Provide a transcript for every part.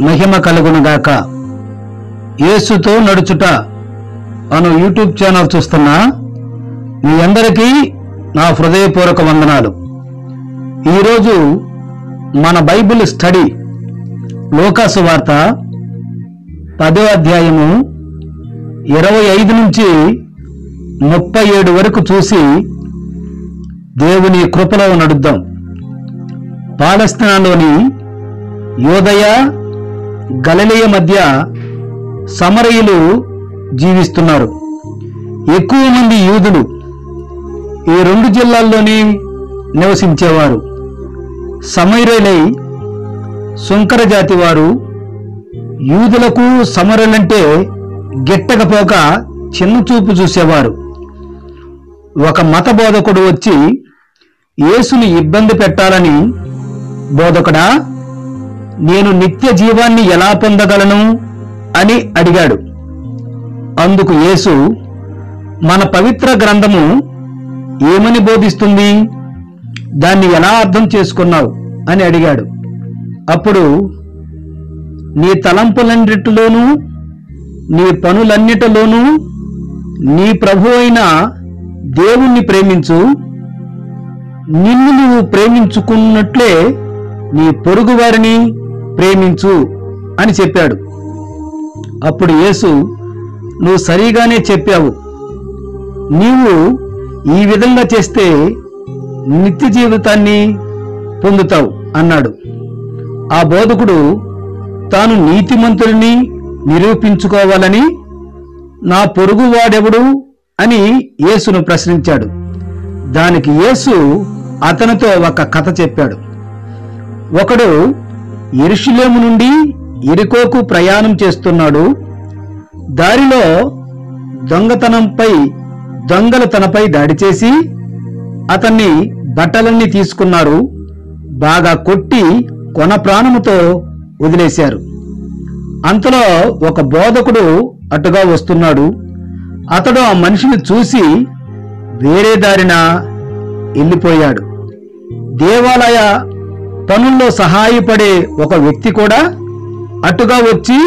మహిమ కలుగునుగాక. యేసుతో నడుచుట అను YouTube channel చూస్తున్న మీ అందరికీ నా హృదయపూర్వక వందనాలు. ఈరోజు మన బైబిల్ స్టడీ లూకా సువార్త 10వ అధ్యాయము 25 నుంచి 37 వరకు చూసి దేవుని కృపలో నడుద్దాం. పాలస్తీనాలోని యూదయ గలిలయ మధ్య సమరయులు జీవిస్తున్నారు. ఎక్కువ మంది యూదులు ఈ 2 జిల్లాల్లోనే నివసించేవారు. సమరయులై సుంకర జాతి వారు యూదులకు సమరయులంటే గిట్టకపోక చిన్న చూపు చూసేవారు. ఒక మత బోధకుడు వచ్చి యేసుని ఇబ్బంది పెట్టాలని, బోధకుడా, నేను నిత్య జీవాన్ని ఎలా పొందగలను అని అడిగాడు. అందుకు యేసు, మన పవిత్ర గ్రంథము ఏమని బోధిస్తుంది, దాన్ని ఎలా అర్థం చేసుకున్నావు అని అడిగాడు. అప్పుడు, నీ తలంపులన్నిటిలోనూ నీ పనులన్నిటిలోనూ నీ ప్రభు అయిన దేవుణ్ణి ప్రేమించు, నిన్ను నువ్వు ప్రేమించుకున్నట్లే నీ పొరుగు వారిని ప్రేమించు అని చెప్పాడు. అప్పుడు యేసు, నువ్వు సరిగానే చెప్పావు, నీవు ఈ విధంగా చేస్తే నిత్య జీవితాన్ని పొందుతావు అన్నాడు. ఆ బోధకుడు తాను నీతిమంతుడిని నిరూపించుకోవాలని, నా పొరుగువాడెవడు అని యేసును ప్రశ్నించాడు. దానికి యేసు అతనితో ఒక కథ చెప్పాడు. ఒకడు యెరూషలేము నుండి యెరికోకు ప్రయాణం చేస్తున్నాడు. దారిలో దొంగలు తనపై దాడి చేసి అతన్ని బట్టలన్నీ తీసుకున్నారు. బాగా కొట్టి కొన ప్రాణముతో వదిలేశారు. అంతలో ఒక బోధకుడు అటుగా వస్తున్నాడు. అతడు ఆ మనిషిని చూసి వేరే దారిన వెళ్ళిపోయాడు. దేవాలయ పనుల్లో సహాయపడే ఒక వ్యక్తి కూడా అటుగా వచ్చి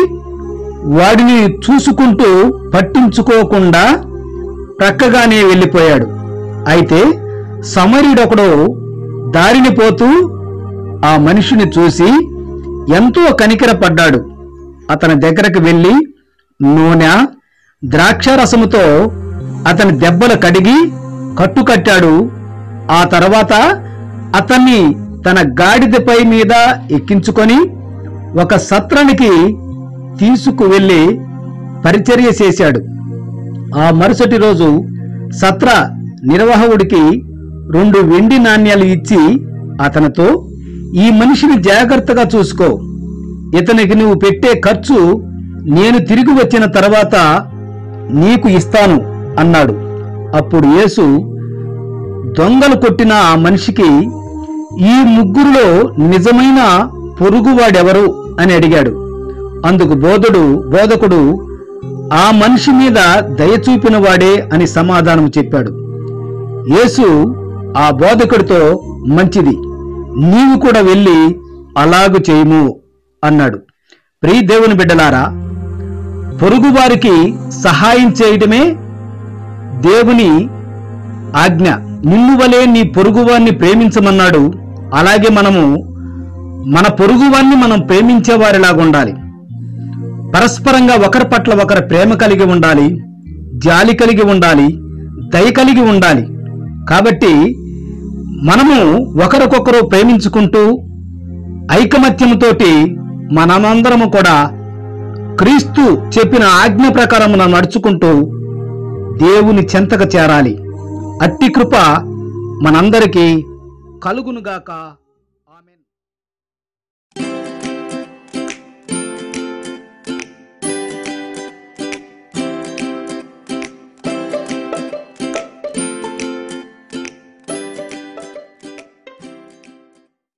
వాడిని చూసుకుంటూ పట్టించుకోకుండా ప్రక్కగానే వెళ్ళిపోయాడు. అయితే సమరయుడొకడు దారిని పోతూ ఆ మనిషిని చూసి ఎంతో కనికరపడ్డాడు. అతని దగ్గరకు వెళ్ళి నూనె, ద్రాక్షారసముతో అతని దెబ్బలు కడిగి కట్టుకట్టాడు. ఆ తర్వాత అతన్ని తన గాడిదపై మీద ఎక్కించుకొని ఒక సత్రానికి తీసుకువెళ్ళి పరిచర్య చేశాడు. ఆ మరుసటి రోజు సత్ర నిర్వాహకుడికి 2 వెండి నాణ్యాలు ఇచ్చి అతనితో, ఈ మనిషిని జాగ్రత్తగా చూసుకో, ఇతనికి నువ్వు పెట్టే ఖర్చు నేను తిరిగి వచ్చిన తర్వాత నీకు ఇస్తాను అన్నాడు. అప్పుడు యేసు దొంగలు కొట్టిన ఆ మనిషికి, ఈ ముగ్గురులో నిజమైన పొరుగువాడెవరు అని అడిగాడు. అందుకు బోధకుడు ఆ మనిషి మీద దయ చూపిన వాడే అని సమాధానం చెప్పాడు. యేసు ఆ బోధకుడితో, మంచిది, నీవు కూడా వెళ్ళి అలాగు చేయుము అన్నాడు. ప్రియ దేవుని బిడ్డలారా, పొరుగువారికి సహాయం చేయడమే దేవుని ఆజ్ఞ. నిన్ను వలె నీ పొరుగువారిని ప్రేమించమన్నాడు. అలాగే మనము మన పొరుగువారిని మనం ప్రేమించేవారిలాగా ఉండాలి. పరస్పరంగా ఒకరి పట్ల ఒకరు ప్రేమ కలిగి ఉండాలి, జాలి కలిగి ఉండాలి, దయ కలిగి ఉండాలి. కాబట్టి మనము ఒకరికొకరు ప్రేమించుకుంటూ ఐకమత్యంతోటి మనమందరము కూడా క్రీస్తు చెప్పిన ఆజ్ఞ ప్రకారం నడుచుకుంటూ దేవుని చెంతకు చేరాలి. అట్టి కృప మనందరికీ కలుగునుగాక.